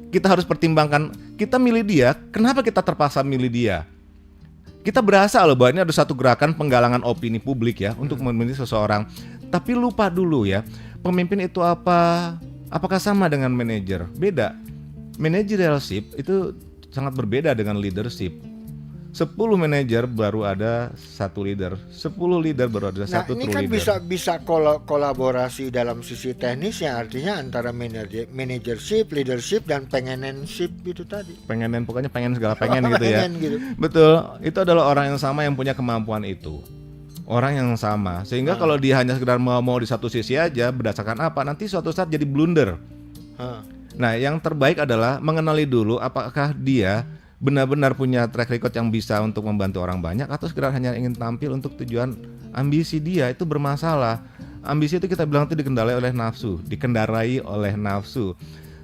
kita harus pertimbangkan. Kita milih dia, kenapa kita terpaksa milih dia? Kita berasa loh bahwa ini ada satu gerakan penggalangan opini publik ya untuk memilih seseorang. Tapi lupa dulu ya, pemimpin itu apa? Apakah sama dengan manajer? Beda. Managerialship itu sangat berbeda dengan leadership. 10 manajer baru ada satu leader, 10 leader baru ada
Nah,
satu
ini
true
kan
leader.
bisa kolaborasi dalam sisi teknisnya, artinya antara managership, leadership, dan pengenenship itu tadi.
Pengen pokoknya pengen segala pengen gitu ya.
Pengen gitu.
Betul, itu adalah orang yang sama yang punya kemampuan itu. Orang yang sama, sehingga kalau dia hanya sekedar mau di satu sisi aja berdasarkan apa, nanti suatu saat jadi blunder. Nah, yang terbaik adalah mengenali dulu apakah dia benar-benar punya track record yang bisa untuk membantu orang banyak, atau sekedar hanya ingin tampil untuk tujuan ambisi dia. Itu bermasalah. Ambisi itu kita bilang itu dikendarai oleh nafsu.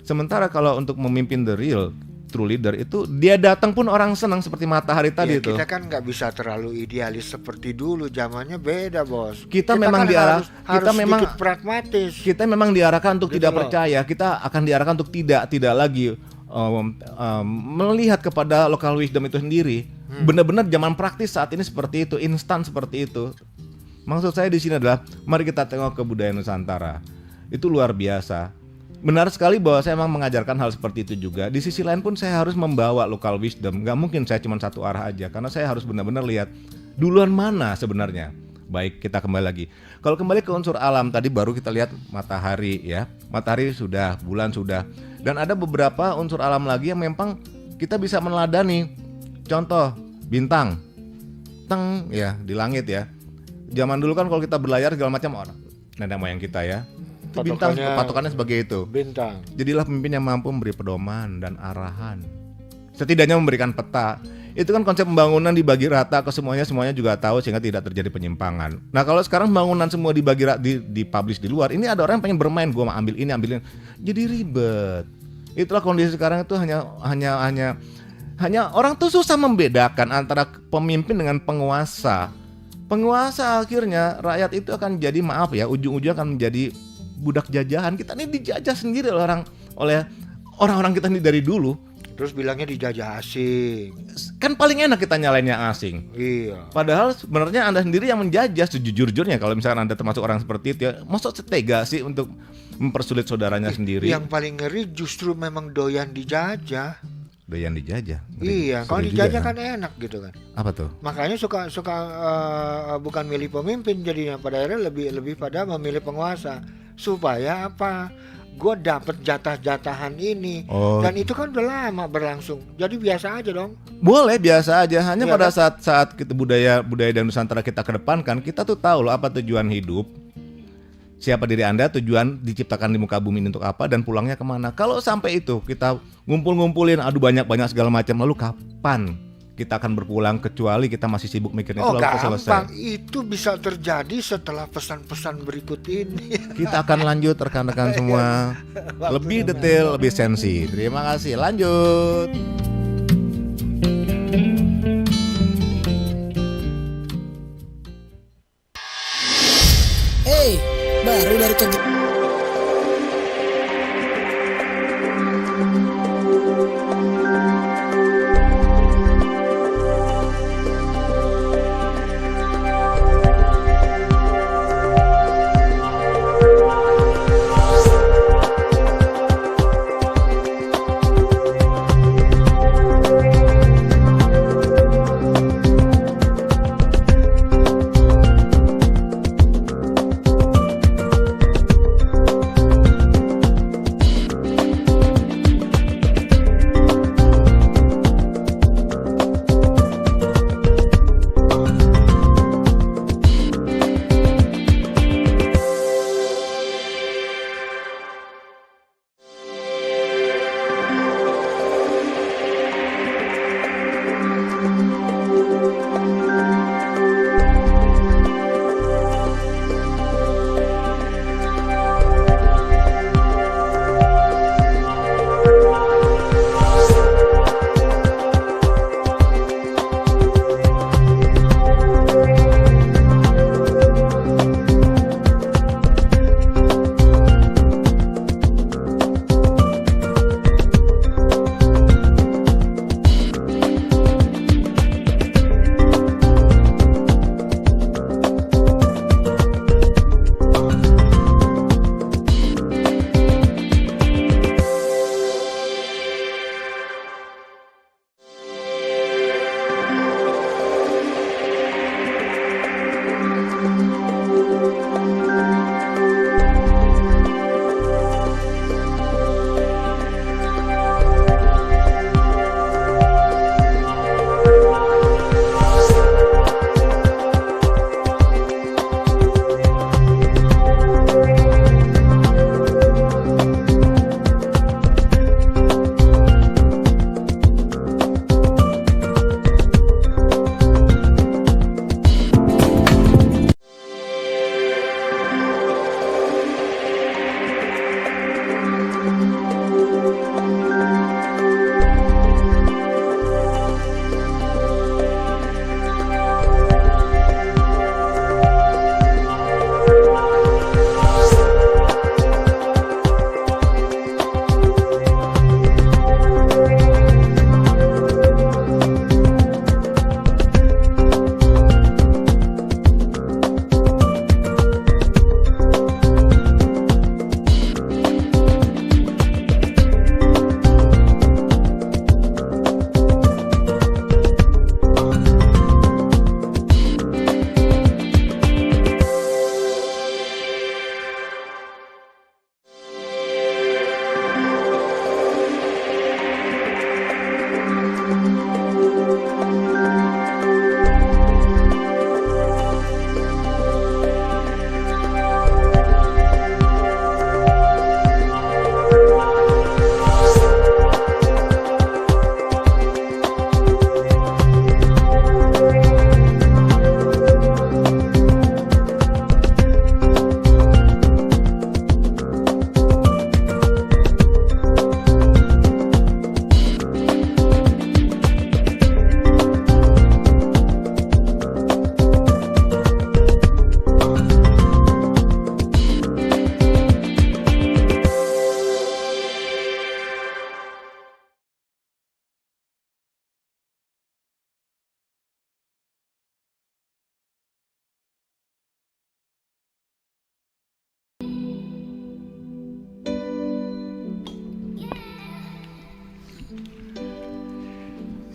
Sementara kalau untuk memimpin the real true leader itu dia datang pun orang senang seperti matahari tadi
Ya,
itu.
kita kan nggak bisa terlalu idealis seperti dulu, zamannya beda bos.
Kita memang
harus
kita memang
sedikit pragmatis.
kita memang diarahkan untuk
Gitu
tidak
loh.
percaya. Kita akan diarahkan untuk tidak lagi melihat kepada local wisdom itu sendiri. Benar-benar zaman praktis saat ini seperti itu, instan seperti itu. Maksud saya di sini adalah mari kita tengok ke budaya Nusantara. Itu luar biasa. Benar sekali bahwa saya memang mengajarkan hal seperti itu juga. Di sisi lain pun saya harus membawa local wisdom. Gak mungkin saya cuma satu arah aja, karena saya harus benar-benar lihat duluan mana sebenarnya. Baik, kita kembali lagi. Kalau kembali ke unsur alam, tadi baru kita lihat matahari ya. Matahari sudah, bulan sudah. Dan ada beberapa unsur alam lagi yang memang kita bisa meneladani. Contoh, bintang. Teng ya, di langit ya. Zaman dulu kan kalau kita berlayar segala macam orang nenek moyang kita ya. Itu bintang patokannya sebagai itu.
Bintang.
Jadilah pemimpin yang mampu memberi pedoman dan arahan. Setidaknya memberikan peta. Itu kan konsep pembangunan dibagi rata ke semuanya juga tahu sehingga tidak terjadi penyimpangan. Nah kalau sekarang bangunan semua dibagi dipublish di luar, ini ada orang yang pengen bermain, gue mau ambil ini, jadi ribet. Itulah kondisi sekarang itu hanya orang tuh susah membedakan antara pemimpin dengan penguasa. Penguasa akhirnya rakyat itu akan jadi ujung-ujungnya akan menjadi budak jajahan. Kita ini dijajah sendiri oleh orang-orang kita ini dari dulu.
Terus bilangnya dijajah asing.
Kan paling enak kita nyalain yang asing.
Iya.
Padahal sebenarnya Anda sendiri yang menjajah sejujur-jujurnya. Kalau misalkan Anda termasuk orang seperti itu ya, maksud setega sih untuk mempersulit saudaranya sendiri.
Yang paling ngeri justru memang doyan dijajah.
Doyan dijajah.
Iya, kalau dijajah kan enak gitu kan.
Apa tuh?
Makanya suka bukan milih pemimpin jadinya, pada akhirnya lebih pada memilih penguasa. Supaya apa? Gue dapet jatah-jatahan ini. Dan itu kan udah lama berlangsung. Jadi biasa aja dong.
Boleh biasa aja. Hanya
ya,
pada
kan?
saat kita budaya dan Nusantara kita kedepankan, kita tuh tahu loh apa tujuan hidup. Siapa diri Anda, tujuan diciptakan di muka bumi ini untuk apa, dan pulangnya kemana. Kalau sampai itu kita ngumpulin, banyak segala macam, lalu kapan kita akan berpulang kecuali kita masih sibuk mikirin itu lalu selesai.
Itu bisa terjadi setelah pesan-pesan berikut ini.
Kita akan lanjut rekan-rekan semua. Lebih detail, lebih sensi. Terima kasih. Lanjut.
Hey, baru dari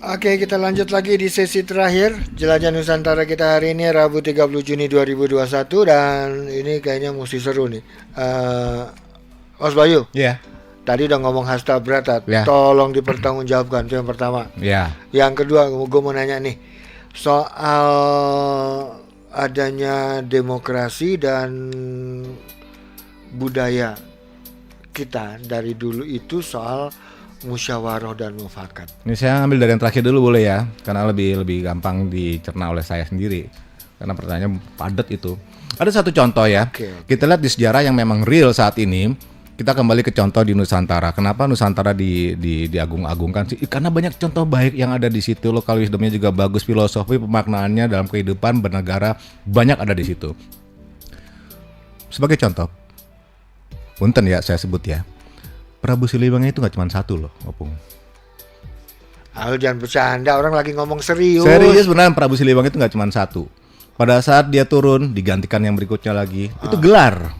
Oke, kita lanjut lagi di sesi terakhir Jelajah Nusantara kita hari ini Rabu 30 Juni 2021 dan ini kayaknya mesti seru nih. Mas Bayu,
Ya.
tadi udah ngomong hasta berata,
Ya.
tolong dipertanggungjawabkan, itu yang pertama.
Ya.
Yang kedua, gue mau nanya nih soal adanya demokrasi dan budaya kita dari dulu itu soal musyawarah dan mufakat.
Ini saya ambil dari yang terakhir dulu boleh ya, karena lebih gampang dicerna oleh saya sendiri. Karena pertanyaan padat itu. Ada satu contoh ya.
Oke.
Kita lihat di sejarah yang memang real saat ini. Kita kembali ke contoh di Nusantara. Kenapa Nusantara diagung-agungkan sih? Karena banyak contoh baik yang ada di situ. Local wisdomnya juga bagus, filosofi pemaknaannya dalam kehidupan bernegara banyak ada di situ. Sebagai contoh, punten ya saya sebut ya. Prabu Siliwangi itu nggak cuma satu loh, Opung.
Jangan bercanda, orang lagi ngomong serius.
Serius beneran, Prabu Siliwangi itu nggak cuma satu. Pada saat dia turun, digantikan yang berikutnya lagi. Itu gelar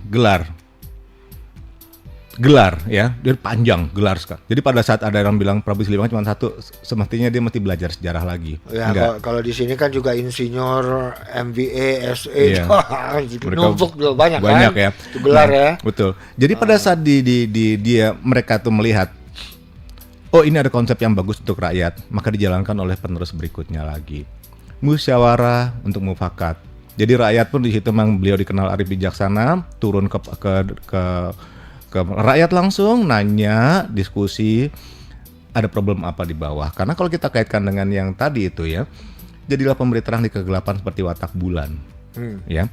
ya, dia panjang gelar sekali. Jadi pada saat ada yang bilang Prabu Siliwangi cuma satu, semestinya dia mesti belajar sejarah lagi.
Ya,
Enggak.
kalau di sini kan juga insinyur, MBA, SE,
Iya. Mereka
numpuk juga banyak kan?
ya.
Itu gelar
Nah,
ya.
Betul. Jadi pada saat mereka tuh melihat, oh ini ada konsep yang bagus untuk rakyat, maka dijalankan oleh penerus berikutnya lagi. Musyawarah untuk mufakat. Jadi rakyat pun di situ memang beliau dikenal arif bijaksana, turun ke rakyat langsung nanya, diskusi, ada problem apa di bawah. Karena kalau kita kaitkan dengan yang tadi itu ya, jadilah pemberi terang di kegelapan seperti watak bulan. Ya.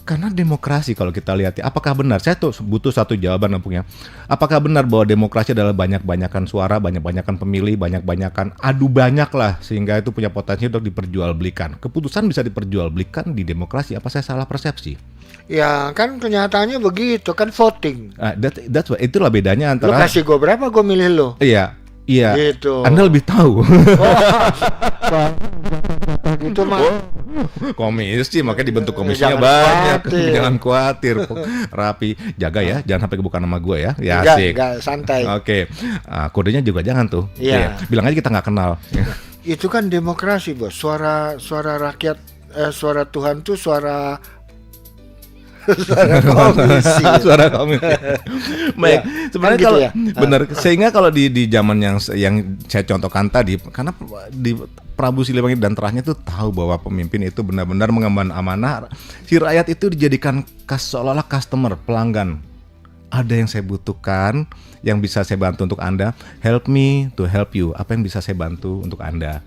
Karena demokrasi kalau kita lihat ya, apakah benar? Saya tuh butuh satu jawaban Opung ya. Apakah benar bahwa demokrasi adalah banyak-banyakan suara, banyak-banyakan pemilih, banyak-banyakan adu banyak lah sehingga itu punya potensi untuk diperjualbelikan. Keputusan bisa diperjualbelikan di demokrasi. Apa saya salah persepsi?
Ya kan kenyataannya begitu kan, voting.
That's why, itulah bedanya
Lo
antara
kasih gue berapa, gue milih lo.
Iya.
Gitu.
Anda lebih tahu.
Gitu mah.
Komisi makanya dibentuk komisinya
Jangan
banyak.
khawatir.
Jangan khawatir. Rapi, jaga ya, jangan sampai kebuka nama gue ya. Ya asik.
Enggak, santai.
Oke. Kodenya juga jangan tuh.
Iya.
Bilang aja kita nggak kenal.
Itu kan demokrasi, Bos. Suara rakyat, suara Tuhan tuh suara komisi.
Suara komisi. Baik, sebenarnya
gitu
kalau
ya.
benar, sehingga kalau di zaman yang saya contohkan tadi, karena di Prabu Siliwangi dan terahnya itu tahu bahwa pemimpin itu benar-benar mengemban amanah, si rakyat itu dijadikan seolah-olah customer, pelanggan. Ada yang saya butuhkan, yang bisa saya bantu untuk Anda, help me to help you. Apa yang bisa saya bantu untuk Anda?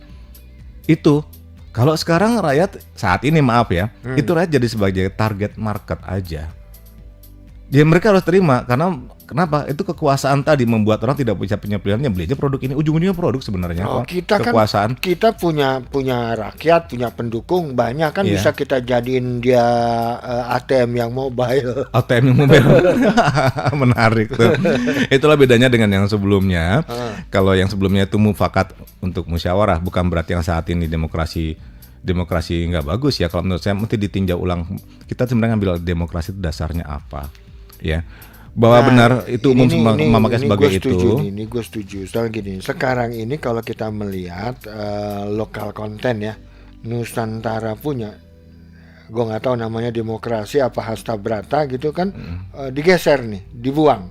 Itu. Kalau sekarang rakyat saat ini maaf ya, itu rakyat jadi sebagai target market aja. Ya mereka harus terima karena kenapa? Itu kekuasaan tadi membuat orang tidak bisa punya pilihannya, beli aja produk ini. Ujung-ujungnya produk sebenarnya.
Kita
kekuasaan.
kan kita punya rakyat, punya pendukung banyak kan,
Iya.
bisa kita jadiin dia ATM yang mobile.
ATM yang mobile. Menarik tuh. Itulah bedanya dengan yang sebelumnya. Kalau yang sebelumnya itu mufakat untuk musyawarah, bukan berarti yang saat ini demokrasi nggak bagus ya. Kalau menurut saya mesti ditinjau ulang. Kita sebenarnya ngambil demokrasi itu dasarnya apa, ya. Bahwa benar itu umum memakai sebagai itu.
Ini gue setuju. Soalnya gini, sekarang ini kalau kita melihat lokal konten ya, Nusantara punya, gue nggak tahu namanya demokrasi apa hasta berata gitu kan, digeser nih, dibuang,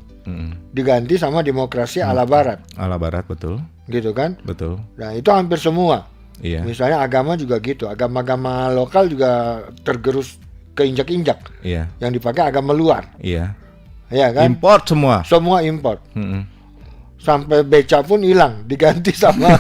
diganti sama demokrasi ala Barat.
Ala Barat, betul.
Gitu kan?
Betul.
Nah itu hampir semua.
Iya.
Misalnya agama juga gitu, agama-agama lokal juga tergerus keinjak-injak.
Iya.
Yang dipakai agama luar,
Iya.
ya kan?
Import semua.
Semua import.
Mm-mm.
Sampai beca pun hilang, diganti sama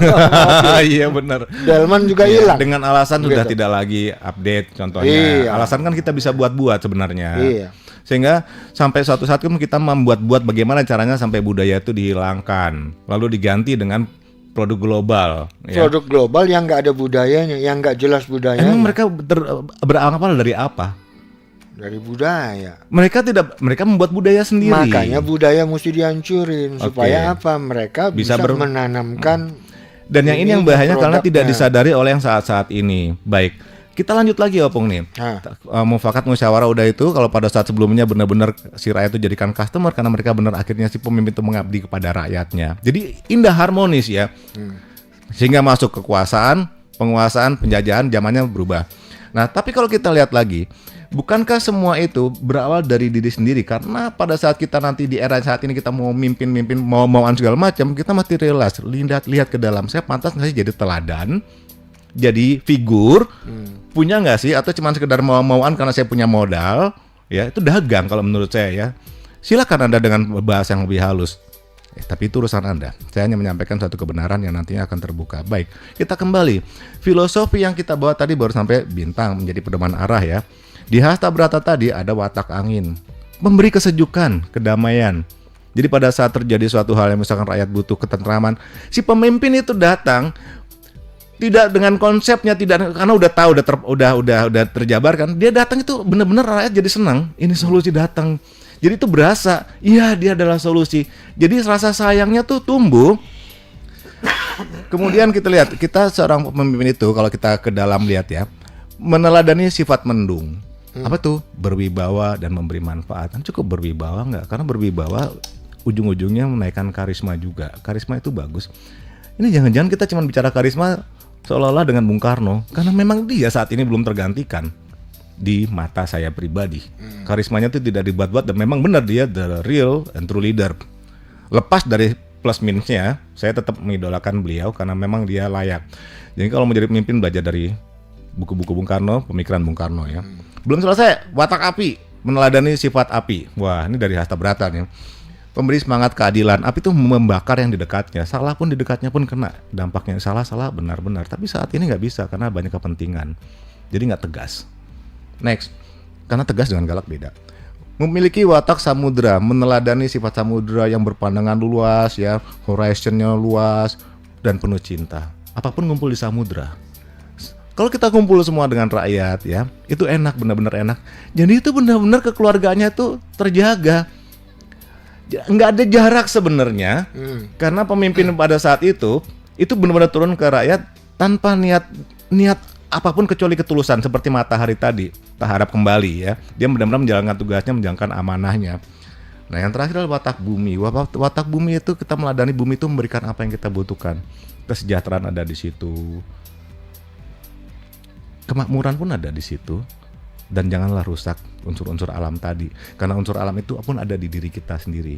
Iya benar.
delman juga
Iya,
hilang.
dengan alasan sudah
Gitu.
tidak lagi update contohnya.
Iya.
Alasan kan kita bisa buat-buat sebenarnya.
Iya.
Sehingga sampai suatu saat kan kita membuat-buat bagaimana caranya sampai budaya itu dihilangkan, lalu diganti dengan produk global. Ya.
Produk global yang nggak ada budayanya, yang nggak jelas budayanya.
Emang mereka berawal dari apa?
Dari budaya.
Mereka membuat budaya sendiri.
Makanya budaya mesti dihancurin supaya apa? Mereka bisa menanamkan.
Dan yang ini yang bahayanya karena tidak
produknya.
disadari oleh yang saat-saat ini. Baik, kita lanjut lagi Opung nih. Mufakat musyawarah udah itu, kalau pada saat sebelumnya benar-benar si rakyat itu jadikan customer karena mereka benar akhirnya si pemimpin itu mengabdi kepada rakyatnya. Jadi indah harmonis ya. Sehingga masuk kekuasaan, penguasaan, penjajahan, zamannya berubah. Nah, tapi kalau kita lihat lagi, bukankah semua itu berawal dari diri sendiri? Karena pada saat kita nanti di era saat ini kita mau mimpin, mau-mauan segala macam, kita mesti realize, lihat ke dalam. Saya pantas nggak sih jadi teladan, jadi figur, punya nggak sih? Atau cuma sekedar mau-mauan karena saya punya modal? Ya, itu dagang kalau menurut saya ya. Silakan Anda dengan bahasa yang lebih halus. Tapi itu urusan Anda. Saya hanya menyampaikan satu kebenaran yang nantinya akan terbuka. Baik, kita kembali. Filosofi yang kita bawa tadi baru sampai bintang menjadi pedoman arah ya. Di Hasta Brata tadi ada watak angin, memberi kesejukan, kedamaian. Jadi pada saat terjadi suatu hal yang misalkan rakyat butuh ketentraman, si pemimpin itu datang tidak dengan konsepnya, tidak karena udah tahu, udah terjabarkan. Dia datang itu benar-benar rakyat jadi senang. Ini solusi datang. Jadi itu berasa, iya dia adalah solusi. Jadi rasa sayangnya tuh tumbuh. Kemudian kita lihat, kita seorang pemimpin itu kalau kita ke dalam lihat ya, meneladani sifat mendung. Apa tuh? Berwibawa dan memberi manfaat. Kan cukup berwibawa nggak? Karena berwibawa ujung-ujungnya menaikkan karisma juga. Karisma itu bagus. Ini jangan-jangan kita cuma bicara karisma seolah-olah dengan Bung Karno, karena memang dia saat ini belum tergantikan. Di mata saya pribadi, karismanya itu tidak dibuat-buat dan memang benar dia the real and true leader. Lepas dari plus minusnya, saya tetap mengidolakan beliau karena memang dia layak. Jadi kalau mau jadi pemimpin belajar dari buku-buku Bung Karno, pemikiran Bung Karno ya. Belum selesai, watak api, meneladani sifat api. Wah, ini dari Hasta Brata nih. Pemberi semangat keadilan. Api itu membakar yang di dekatnya. Salah pun di dekatnya pun kena dampaknya. Salah benar-benar. Tapi saat ini nggak bisa karena banyak kepentingan. Jadi nggak tegas. Next, karena tegas dengan galak beda. Memiliki watak samudra, meneladani sifat samudra yang berpandangan luas ya, horizonnya luas dan penuh cinta. Apapun ngumpul di samudra. Kalau kita kumpul semua dengan rakyat ya, itu enak, benar-benar enak. Jadi itu benar-benar kekeluargaannya tuh terjaga. Nggak ada jarak sebenarnya, karena pemimpin pada saat itu benar-benar turun ke rakyat tanpa niat apapun kecuali ketulusan, seperti matahari tadi, tak harap kembali ya. Dia benar-benar menjalankan tugasnya, menjalankan amanahnya. Nah yang terakhir adalah watak bumi. Watak bumi itu kita meladani bumi itu memberikan apa yang kita butuhkan. Kesejahteraan ada di situ, kemakmuran pun ada di situ. Dan janganlah rusak unsur-unsur alam tadi, karena unsur alam itu pun ada di diri kita sendiri.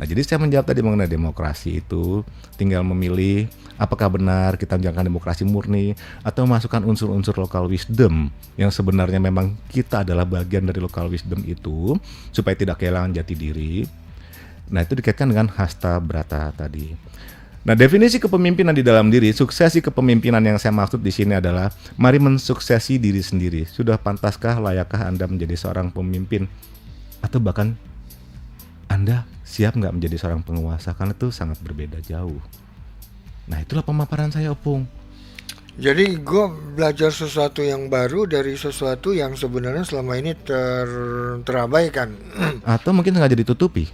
Nah jadi saya menjawab tadi mengenai demokrasi itu tinggal memilih apakah benar kita menjalankan demokrasi murni atau masukkan unsur-unsur local wisdom yang sebenarnya memang kita adalah bagian dari local wisdom itu supaya tidak kehilangan jati diri. Nah itu dikaitkan dengan Hasta Brata tadi. Nah definisi kepemimpinan di dalam diri, suksesi kepemimpinan yang saya maksud di sini adalah mari mensuksesi diri sendiri. Sudah pantaskah, layakkah Anda menjadi seorang pemimpin? Atau bahkan Anda siap nggak menjadi seorang penguasa? Karena itu sangat berbeda jauh. Nah itulah pemaparan saya, Opung.
Jadi gue belajar sesuatu yang baru dari sesuatu yang sebenarnya selama ini terabaikan.
Atau mungkin sengaja ditutupi.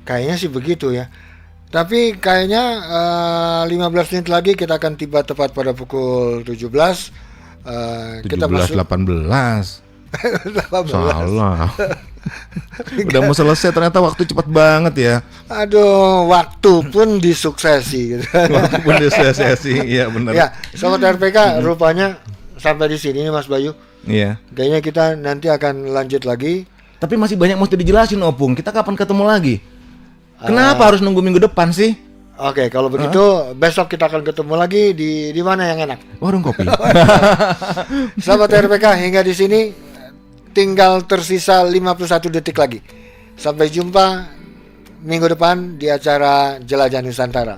Kayaknya sih begitu ya. Tapi kayaknya 15 menit lagi kita akan tiba tepat pada pukul 17.
17,
Kita masuk
18.
18.
Salah. Udah mau selesai ternyata waktu cepat banget ya.
Aduh, waktu pun disuksesi gitu.
Waktu pun disuksesi, iya benar.
Ya, Sobat RPK, rupanya sampai di sini Mas Bayu.
Iya.
Kayaknya kita nanti akan lanjut lagi.
Tapi masih banyak mesti dijelasin, Opung. Kita kapan ketemu lagi? Kenapa harus nunggu minggu depan sih?
Oke, kalau begitu besok kita akan ketemu lagi di mana yang enak?
Warung kopi.
Sahabat RPK, hingga di sini tinggal tersisa 51 detik lagi. Sampai jumpa minggu depan di acara Jelajah Nusantara.